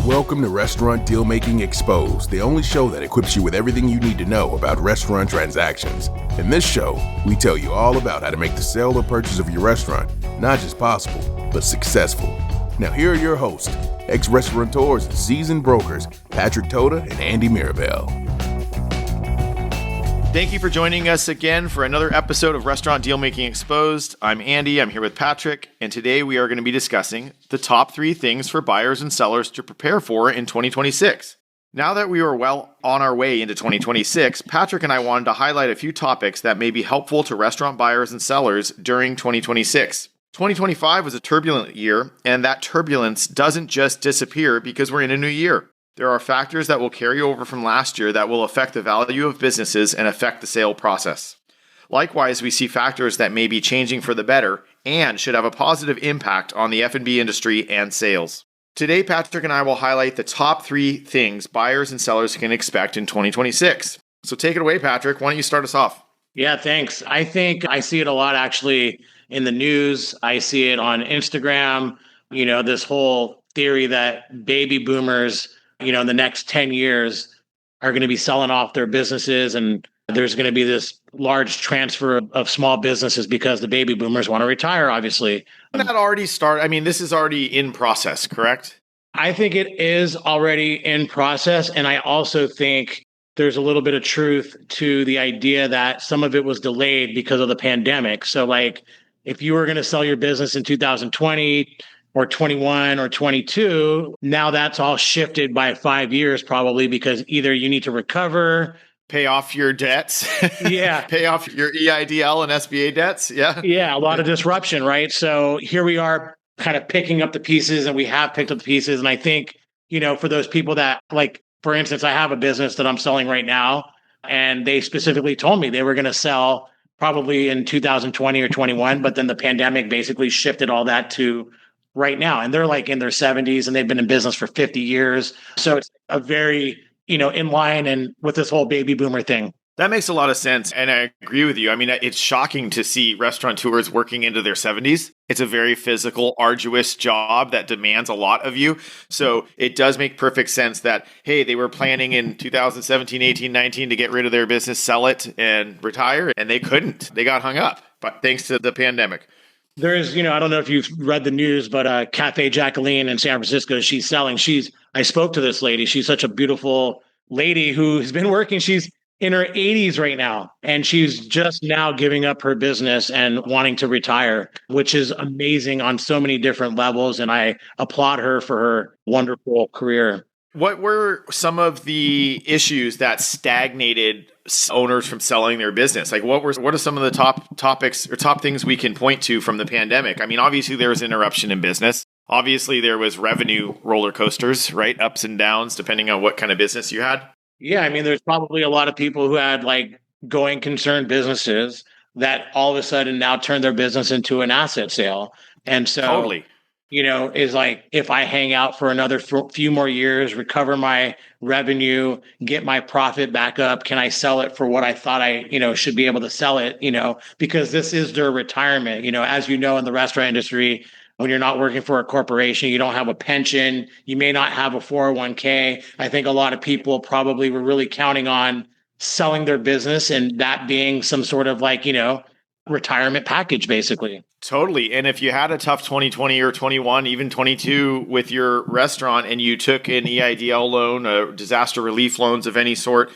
Welcome to Restaurant Deal Making Exposed, the only show that equips you with everything you need to know about restaurant transactions. In this show, we tell you all about how to make the sale or purchase of your restaurant not just possible, but successful. Now here are your hosts, ex-restaurateurs and seasoned brokers, Patrick Toda and Andy Mirabel. Thank you for joining us again for another episode of Restaurant Deal Making Exposed. I'm Andy, I'm here with Patrick, and today we are going to be discussing the top 3 things for buyers and sellers to prepare for in 2026. Now that we are well on our way into 2026, Patrick and I wanted to highlight a few topics that may be helpful to restaurant buyers and sellers during 2026. 2025 was a turbulent year, and that turbulence doesn't just disappear because we're in a new year. There are factors that will carry over from last year that will affect the value of businesses and affect the sale process. Likewise, we see factors that may be changing for the better and should have a positive impact on the F&B industry and sales. Today, Patrick and I will highlight the top 3 things buyers and sellers can expect in 2026. So take it away, Patrick. Why don't you start us off? Yeah, thanks. I think I see it a lot actually in the news. I see it on Instagram, this whole theory that baby boomers in the next 10 years are going to be selling off their businesses, and there's going to be this large transfer of small businesses because the baby boomers want to retire, obviously. That already started. This is already in process, correct? I think it is already in process. And I also think there's a little bit of truth to the idea that some of it was delayed because of the pandemic. So if you were going to sell your business in 2020, or 21 or 22, now that's all shifted by 5 years probably because either you need to recover, pay off your debts, pay off your EIDL and SBA debts, a lot of disruption, right? So here we are kind of picking up the pieces, and we have picked up the pieces. And I think, for those people that, for instance, I have a business that I'm selling right now, and they specifically told me they were going to sell probably in 2020 or 21, but then the pandemic basically shifted all that to right now. And they're in their 70s and they've been in business for 50 years. So it's a very, in line and with this whole baby boomer thing. That makes a lot of sense. And I agree with you. It's shocking to see restaurateurs working into their 70s. It's a very physical, arduous job that demands a lot of you. So it does make perfect sense that, hey, they were planning in 2017, 18, 19 to get rid of their business, sell it and retire. And they couldn't. They got hung up, but thanks to the pandemic. There's, I don't know if you've read the news, but Cafe Jacqueline in San Francisco, she's selling. I spoke to this lady. She's such a beautiful lady who has been working. She's in her 80s right now, and she's just now giving up her business and wanting to retire, which is amazing on so many different levels. And I applaud her for her wonderful career. What were some of the issues that stagnated owners from selling their business? What are some of the top topics or top things we can point to from the pandemic? Obviously there was interruption in business. Obviously there was revenue roller coasters, right? Ups and downs, depending on what kind of business you had. Yeah. There's probably a lot of people who had going concern businesses that all of a sudden now turn their business into an asset sale. And so totally. Is if I hang out for another few more years, recover my revenue, get my profit back up, can I sell it for what I thought I, should be able to sell it, because this is their retirement. As in the restaurant industry, when you're not working for a corporation, you don't have a pension, you may not have a 401k. I think a lot of people probably were really counting on selling their business and that being some sort of retirement package, basically. Totally. And if you had a tough 2020 or 21, even 22 with your restaurant and you took an EIDL loan, a disaster relief loans of any sort,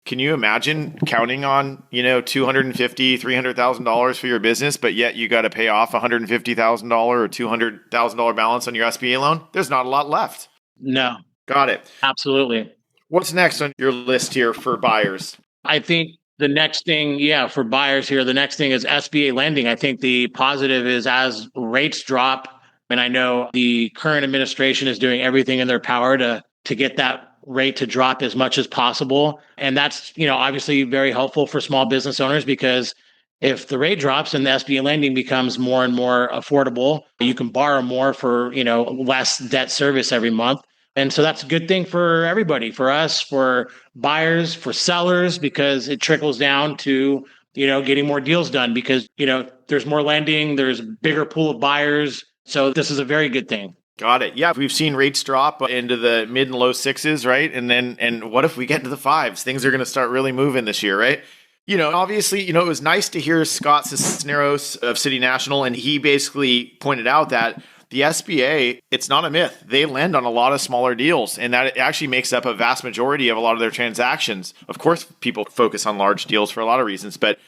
can you imagine counting on, $250,000, $300,000 for your business, but yet you got to pay off $150,000 or $200,000 balance on your SBA loan? There's not a lot left. No. Got it. Absolutely. What's next on your list here for buyers? I think the next thing, for buyers here, the next thing is SBA lending. I think the positive is as rates drop, and I know the current administration is doing everything in their power to get that rate to drop as much as possible. And that's, obviously very helpful for small business owners because if the rate drops and the SBA lending becomes more and more affordable, you can borrow more for, less debt service every month. And so that's a good thing for everybody, for us, for buyers, for sellers, because it trickles down to, getting more deals done because, there's more lending, there's a bigger pool of buyers. So this is a very good thing. Got it. Yeah, we've seen rates drop into the mid and low sixes, right? And what if we get into the fives? Things are going to start really moving this year, right? Obviously, it was nice to hear Scott Cisneros of City National, and he basically pointed out that the SBA, it's not a myth. They lend on a lot of smaller deals, and that it actually makes up a vast majority of a lot of their transactions. Of course, people focus on large deals for a lot of reasons, but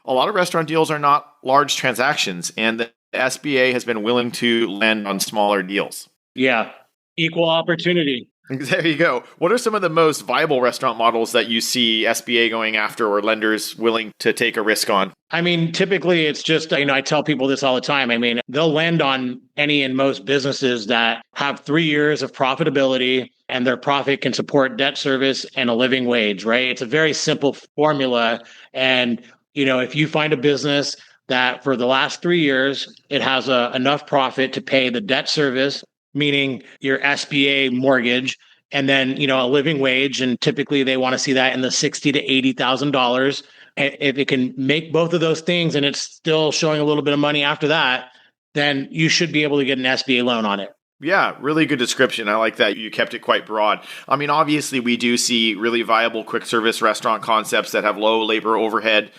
a lot of restaurant deals are not large transactions, and the SBA has been willing to lend on smaller deals. Yeah. Equal opportunity. There you go. What are some of the most viable restaurant models that you see SBA going after or lenders willing to take a risk on? I mean, typically it's just, I tell people this all the time. I mean, they'll lend on any and most businesses that have 3 years of profitability and their profit can support debt service and a living wage, right? It's a very simple formula. And, if you find a business that for the last 3 years, it has enough profit to pay the debt service, meaning your SBA mortgage, and then, a living wage. And typically they want to see that in the $60,000 to $80,000. And if it can make both of those things and it's still showing a little bit of money after that, then you should be able to get an SBA loan on it. Yeah, really good description. I like that. You kept it quite broad. I mean, obviously we do see really viable quick service restaurant concepts that have low labor overhead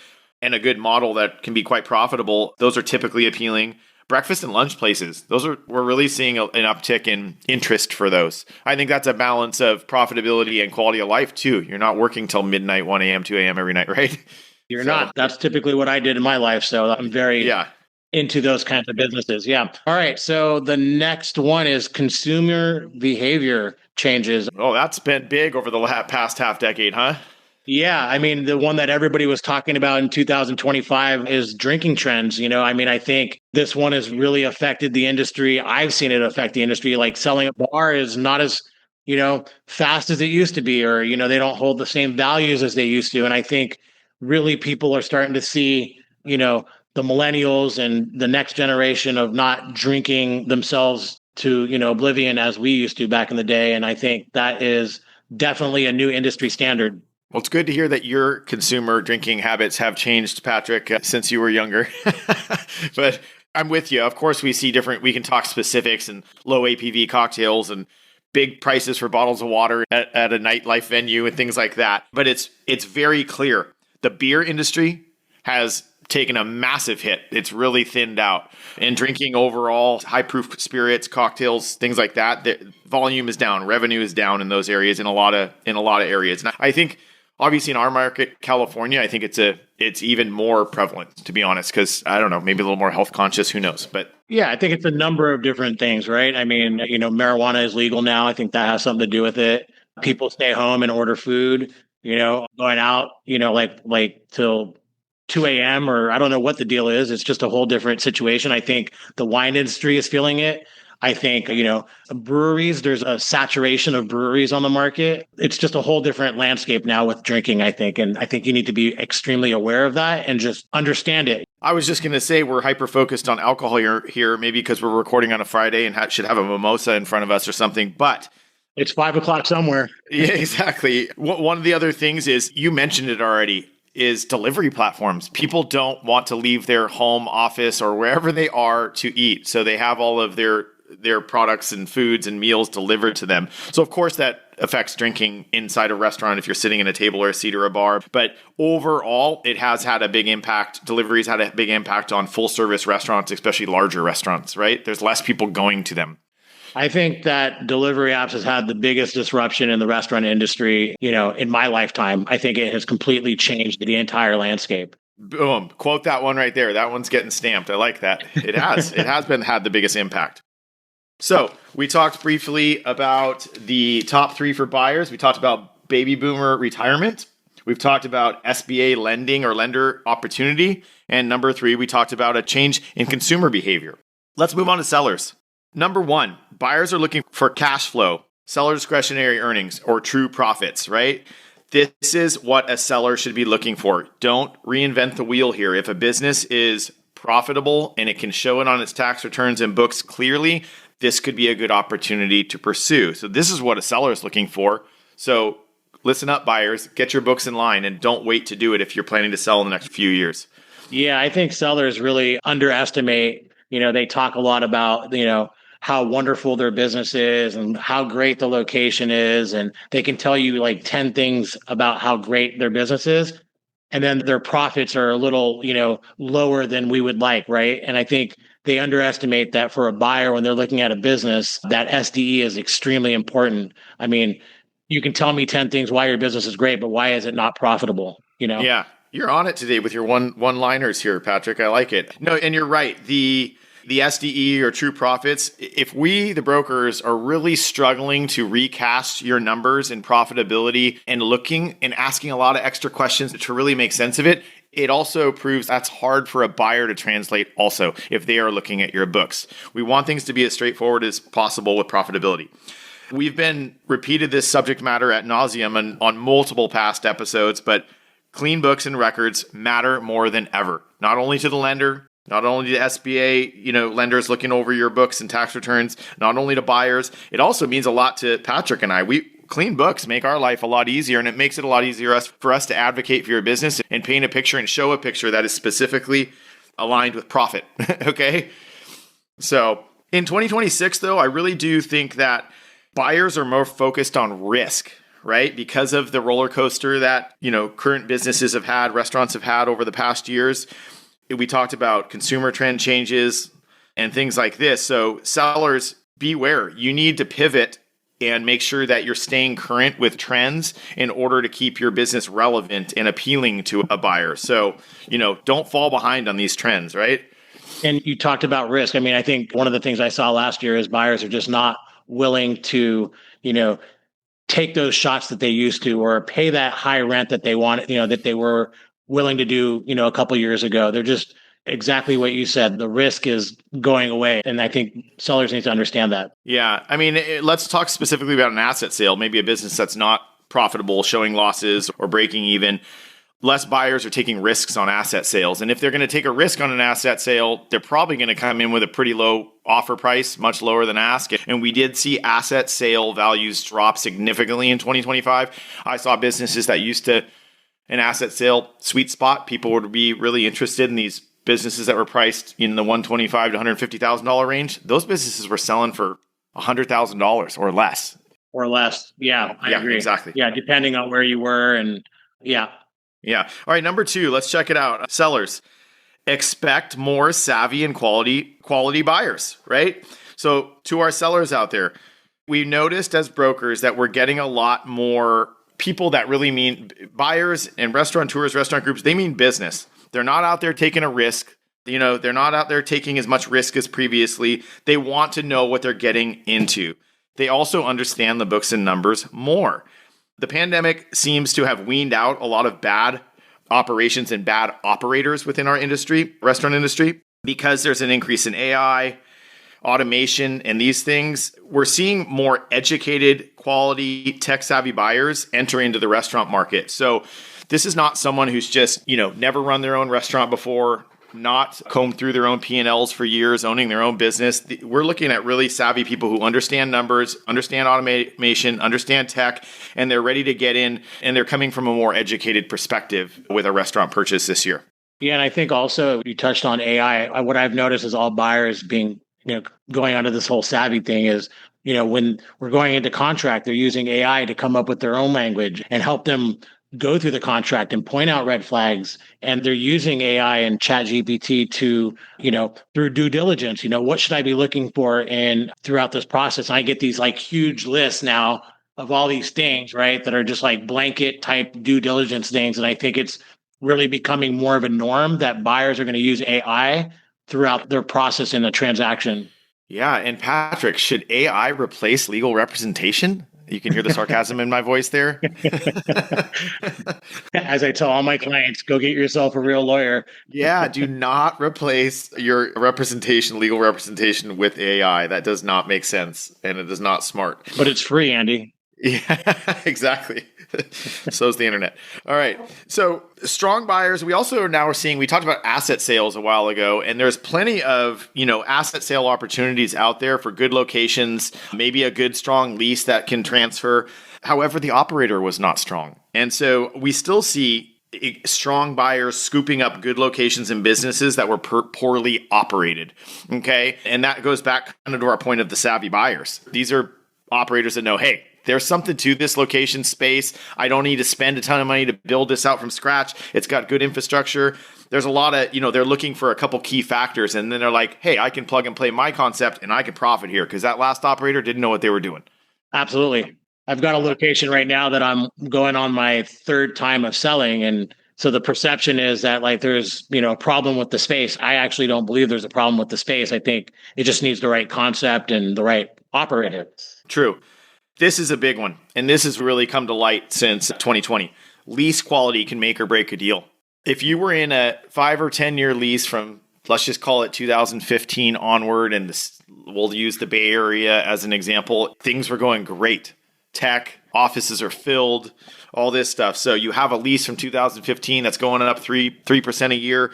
and a good model that can be quite profitable. Those are typically appealing. Breakfast and lunch places, we're really seeing an uptick in interest for those. I think that's a balance of profitability and quality of life too. You're not working till midnight, 1 a.m., 2 a.m. every night, right? You're not. That's typically what I did in my life. So I'm very into those kinds of businesses. Yeah. All right. So the next one is consumer behavior changes. Oh, that's been big over the past half decade, huh? Yeah. I mean, the one that everybody was talking about in 2025 is drinking trends. I think this one has really affected the industry. I've seen it affect the industry. Like selling a bar is not as, fast as it used to be, or, they don't hold the same values as they used to. And I think really people are starting to see, the millennials and the next generation of not drinking themselves to, oblivion as we used to back in the day. And I think that is definitely a new industry standard. Well, it's good to hear that your consumer drinking habits have changed, Patrick, since you were younger. But I'm with you. Of course, we can talk specifics and low APV cocktails and big prices for bottles of water at a nightlife venue and things like that. But it's very clear. The beer industry has taken a massive hit. It's really thinned out. And drinking overall, high proof spirits, cocktails, things like that, the volume is down, revenue is down in those areas in a lot of areas. And I think obviously in our market, California, I think it's even more prevalent, to be honest, because I don't know, maybe a little more health conscious, who knows? But yeah, I think it's a number of different things, right? I mean, marijuana is legal now. I think that has something to do with it. People stay home and order food, going out, like till 2 a.m. or I don't know what the deal is. It's just a whole different situation. I think the wine industry is feeling it. I think, breweries, there's a saturation of breweries on the market. It's just a whole different landscape now with drinking, I think. And I think you need to be extremely aware of that and just understand it. I was just going to say we're hyper-focused on alcohol here, maybe because we're recording on a Friday and should have a mimosa in front of us or something, but it's 5 o'clock somewhere. Yeah, exactly. One of the other things is, you mentioned it already, is delivery platforms. People don't want to leave their home office or wherever they are to eat. So they have all of their products and foods and meals delivered to them. So of course that affects drinking inside a restaurant if you're sitting at a table or a seat or a bar. But overall, it has had a big impact. Delivery's had a big impact on full service restaurants, especially larger restaurants, right? There's less people going to them. I think that delivery apps has had the biggest disruption in the restaurant industry, in my lifetime. I think it has completely changed the entire landscape. Boom. Quote that one right there. That one's getting stamped. I like that. It has. It has had the biggest impact. So we talked briefly about the top 3 for buyers. We talked about baby boomer retirement. We've talked about SBA lending or lender opportunity. And number 3, we talked about a change in consumer behavior. Let's move on to sellers. Number 1, buyers are looking for cash flow, seller discretionary earnings, or true profits, right? This is what a seller should be looking for. Don't reinvent the wheel here. If a business is profitable and it can show it on its tax returns and books clearly, this could be a good opportunity to pursue. So this is what a seller is looking for. So listen up, buyers, get your books in line and don't wait to do it if you're planning to sell in the next few years. Yeah, I think sellers really underestimate, they talk a lot about, how wonderful their business is and how great the location is. And they can tell you like 10 things about how great their business is. And then their profits are a little, lower than we would like, right? And I think they underestimate that for a buyer when they're looking at a business, that SDE is extremely important. I mean, you can tell me 10 things why your business is great, but why is it not profitable? Yeah, you're on it today with your one-liners here, Patrick. I like it. No, and you're right. The SDE or true profits, if we, the brokers, are really struggling to recast your numbers and profitability and looking and asking a lot of extra questions to really make sense of it, it also proves that's hard for a buyer to translate also if they are looking at your books. We want things to be as straightforward as possible with profitability. We've been repeated this subject matter ad nauseum on multiple past episodes, but clean books and records matter more than ever, not only to the lender, not only to SBA, lenders looking over your books and tax returns, not only to buyers. It also means a lot to Patrick and I. Clean books make our life a lot easier, and it makes it a lot easier for us to advocate for your business and paint a picture and show a picture that is specifically aligned with profit. Okay? So in 2026, though, I really do think that buyers are more focused on risk, right? Because of the roller coaster that, current businesses have had, restaurants have had over the past years. We talked about consumer trend changes and things like this. So sellers, beware. You need to pivot and make sure that you're staying current with trends in order to keep your business relevant and appealing to a buyer. So, don't fall behind on these trends, right? And you talked about risk. I mean, I think one of the things I saw last year is buyers are just not willing to, take those shots that they used to or pay that high rent that they wanted, that they were willing to do, a couple of years ago. They're just exactly what you said. The risk is going away. And I think sellers need to understand that. Yeah. I mean, let's talk specifically about an asset sale, maybe a business that's not profitable, showing losses or breaking even. Less buyers are taking risks on asset sales. And if they're going to take a risk on an asset sale, they're probably going to come in with a pretty low offer price, much lower than ask. And we did see asset sale values drop significantly in 2025. I saw businesses that used to an asset sale sweet spot. People would be really interested in these businesses that were priced in the $125,000 to $150,000 range. Those businesses were selling for $100,000 or less. Or less. Yeah, I agree. Exactly. Yeah, depending on where you were. And yeah. Yeah. All right. Number 2, let's check it out. Sellers, expect more savvy and quality buyers, right? So to our sellers out there, we noticed as brokers that we're getting a lot more people that really mean buyers and restaurateurs, restaurant groups. They mean business. They're not out there taking a risk. They're not out there taking as much risk as previously. They want to know what they're getting into. They also understand the books and numbers more. The pandemic seems to have weaned out a lot of bad operations and bad operators within our industry, restaurant industry, because there's an increase in AI, automation, and these things. We're seeing more educated, quality, tech-savvy buyers enter into the restaurant market. So this is not someone who's just, never run their own restaurant before, not combed through their own P&Ls for years, owning their own business. We're looking at really savvy people who understand numbers, understand automation, understand tech, and they're ready to get in, and they're coming from a more educated perspective with a restaurant purchase this year. Yeah, and I think also you touched on AI. What I've noticed is all buyers being, going onto this whole savvy thing is, when we're going into contract, they're using AI to come up with their own language and help them go through the contract and point out red flags. And they're using AI and ChatGPT to, through due diligence, what should I be looking for throughout this process? And I get these like huge lists now of all these things, right, that are just like blanket type due diligence things. And I think it's really becoming more of a norm that buyers are going to use AI throughout their process in the transaction. Yeah. And Patrick, should AI replace legal representation? You can hear the sarcasm in my voice there. As I tell all my clients, go get yourself a real lawyer. Yeah, do not replace your legal representation with AI. That does not make sense, and it is not smart. But it's free, Andy. Yeah, exactly. So is the internet. All right. So strong buyers. We also are seeing, we talked about asset sales a while ago, and there's plenty of, asset sale opportunities out there for good locations, maybe a good strong lease that can transfer. However, the operator was not strong. And so we still see strong buyers scooping up good locations and businesses that were poorly operated. Okay. And that goes back kind of to our point of the savvy buyers. These are operators that know, hey, there's something to this location space. I don't need to spend a ton of money to build this out from scratch. It's got good infrastructure. There's a lot of, they're looking for a couple key factors. And then they're like, hey, I can plug and play my concept and I can profit here because that last operator didn't know what they were doing. Absolutely. I've got a location right now that I'm going on my third time of selling. And so the perception is that like there's, a problem with the space. I actually don't believe there's a problem with the space. I think it just needs the right concept and the right operator. True. This is a big one. And this has really come to light since 2020. Lease quality can make or break a deal. If you were in a 5 or 10 year lease from, let's just call it 2015 onward, and we'll use the Bay Area as an example, things were going great. Tech, offices are filled, all this stuff. So you have a lease from 2015 that's going up 3% a year,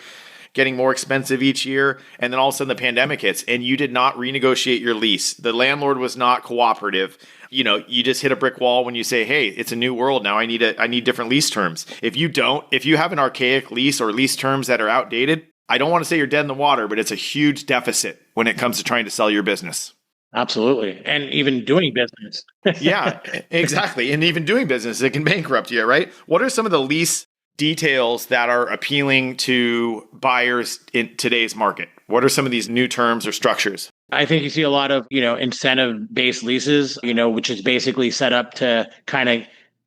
getting more expensive each year. And then all of a sudden the pandemic hits and you did not renegotiate your lease. The landlord was not cooperative. You just hit a brick wall when you say, hey, it's a new world now. I need different lease terms. If you have an archaic lease or lease terms that are outdated, I don't want to say you're dead in the water, but it's a huge deficit when it comes to trying to sell your business. Absolutely. And even doing business. Yeah, exactly. And even doing business, it can bankrupt you, right? What are some of the lease details that are appealing to buyers in today's market? What are some of these new terms or structures? I think you see a lot of, incentive-based leases, which is basically set up to kind of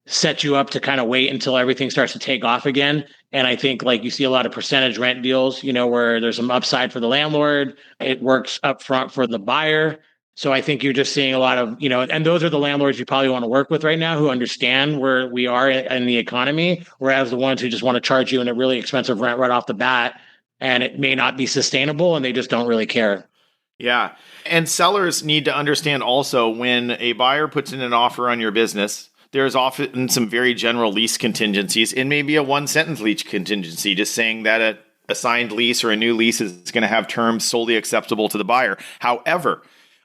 set you up to kind of wait until everything starts to take off again. And I think like you see a lot of percentage rent deals, where there's some upside for the landlord. It works up front for the buyer. So I think you're just seeing a lot of, and those are the landlords you probably want to work with right now who understand where we are in the economy, whereas the ones who just want to charge you in a really expensive rent right off the bat, and it may not be sustainable and they just don't really care. Yeah. And sellers need to understand also when a buyer puts in an offer on your business, there's often some very general lease contingencies. It may be a one-sentence lease contingency, just saying that a signed lease or a new lease is going to have terms solely acceptable to the buyer. However,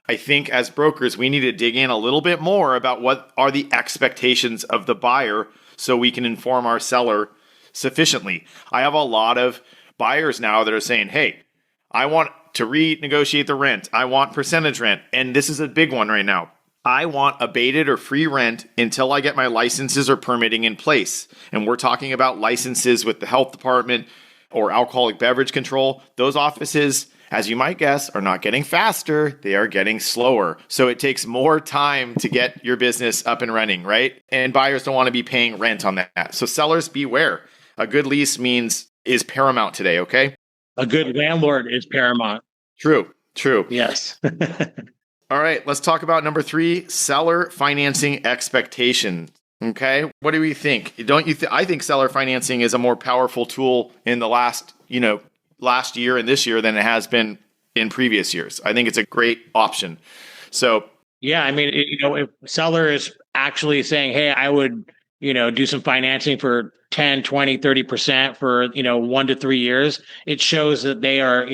I think as brokers, we need to dig in a little bit more about what are the expectations of the buyer so we can inform our seller sufficiently. I have a lot of buyers now that are saying, hey, I want to renegotiate the rent. I want percentage rent. And this is a big one right now. I want abated or free rent until I get my licenses or permitting in place. And we're talking about licenses with the health department or alcoholic beverage control. Those offices, as you might guess, are not getting faster. They are getting slower. So it takes more time to get your business up and running, right? And buyers don't want to be paying rent on that. So sellers, beware. A good lease is paramount today, okay? A good landlord is paramount. True. Yes. All right, let's talk about number 3, seller financing expectation. Okay, what do we think? Don't you? I think seller financing is a more powerful tool in the last year and this year than it has been in previous years. I think it's a great option. So yeah, I mean, if seller is actually saying, hey, I would, do some financing for 10, 20, 30% for, 1 to 3 years, it shows that they are,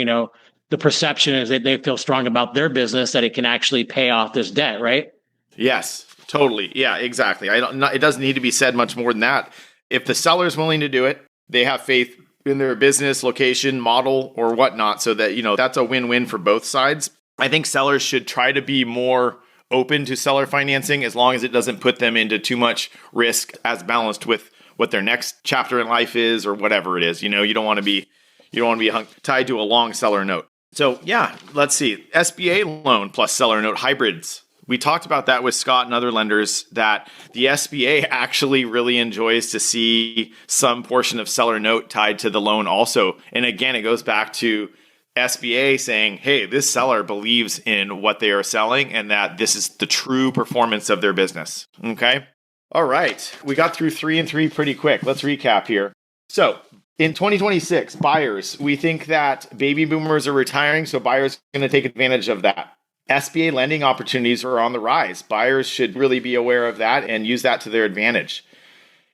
the perception is that they feel strong about their business, that it can actually pay off this debt, right? Yes, totally. Yeah, exactly. It doesn't need to be said much more than that. If the seller is willing to do it, they have faith in their business, location, model, or whatnot, so that, that's a win-win for both sides. I think sellers should try to be more open to seller financing as long as it doesn't put them into too much risk as balanced with what their next chapter in life is or whatever it is. You don't want to be tied to a long seller note. So yeah, let's see. SBA loan plus seller note hybrids. We talked about that with Scott and other lenders, that the SBA actually really enjoys to see some portion of seller note tied to the loan also. And again, it goes back to SBA saying, hey, this seller believes in what they are selling and that this is the true performance of their business. Okay. All right. We got through 3 and 3 pretty quick. Let's recap here. So in 2026, buyers, we think that baby boomers are retiring, so buyers are going to take advantage of that. SBA lending opportunities are on the rise. Buyers should really be aware of that and use that to their advantage.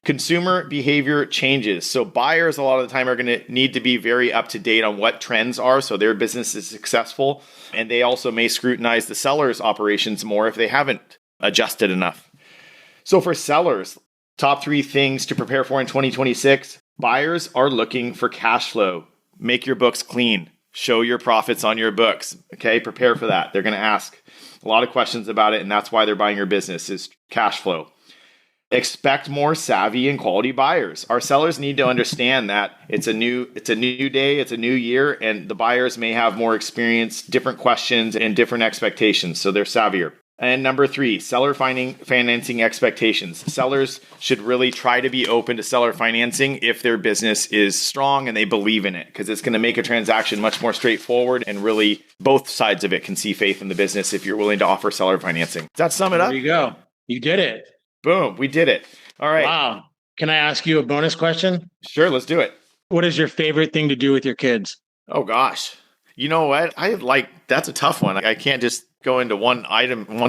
Consumer behavior changes. So buyers a lot of the time are going to need to be very up to date on what trends are so their business is successful. And they also may scrutinize the seller's operations more if they haven't adjusted enough. So for sellers, top 3 things to prepare for in 2026. Buyers are looking for cash flow. Make your books clean. Show your profits on your books. Okay, prepare for that. They're going to ask a lot of questions about it, and that's why they're buying your business is cash flow. Expect more savvy and quality buyers. Our sellers need to understand that it's a new day, it's a new year, and the buyers may have more experience, different questions, and different expectations, so they're savvier. And number 3, seller financing expectations. Sellers should really try to be open to seller financing if their business is strong and they believe in it, because it's going to make a transaction much more straightforward, and really both sides of it can see faith in the business if you're willing to offer seller financing. Does that sum it up? There you go. You did it. Boom, we did it. All right. Wow. Can I ask you a bonus question? Sure, let's do it. What is your favorite thing to do with your kids? Oh, gosh. You know what? That's a tough one. I can't just go into one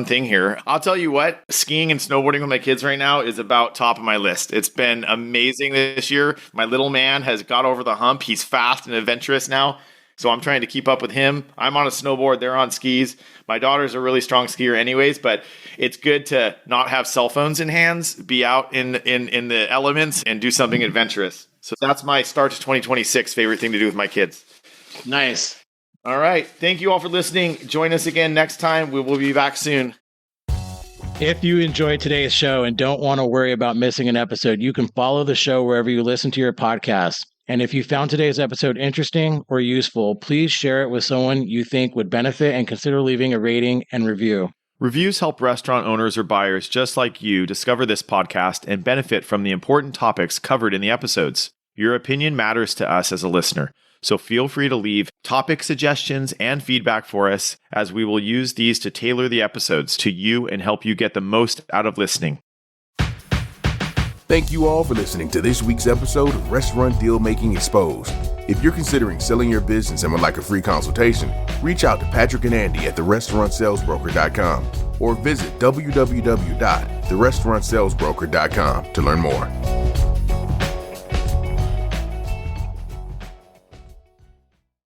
thing here. I'll tell you what, skiing and snowboarding with my kids right now is about top of my list. It's been amazing this year. My little man has got over the hump. He's fast and adventurous now. So I'm trying to keep up with him. I'm on a snowboard. They're on skis. My daughter's a really strong skier anyways, but it's good to not have cell phones in hands, be out in the elements and do something adventurous. So that's my start to 2026 favorite thing to do with my kids. Nice. All right. Thank you all for listening. Join us again next time. We will be back soon. If you enjoyed today's show and don't want to worry about missing an episode, you can follow the show wherever you listen to your podcasts. And if you found today's episode interesting or useful, please share it with someone you think would benefit and consider leaving a rating and review. Reviews help restaurant owners or buyers just like you discover this podcast and benefit from the important topics covered in the episodes. Your opinion matters to us as a listener, so feel free to leave topic suggestions and feedback for us, as we will use these to tailor the episodes to you and help you get the most out of listening. Thank you all for listening to this week's episode of Restaurant Deal Making Exposed. If you're considering selling your business and would like a free consultation, reach out to Patrick and Andy at therestaurantsalesbroker.com or visit www.therestaurantsalesbroker.com to learn more.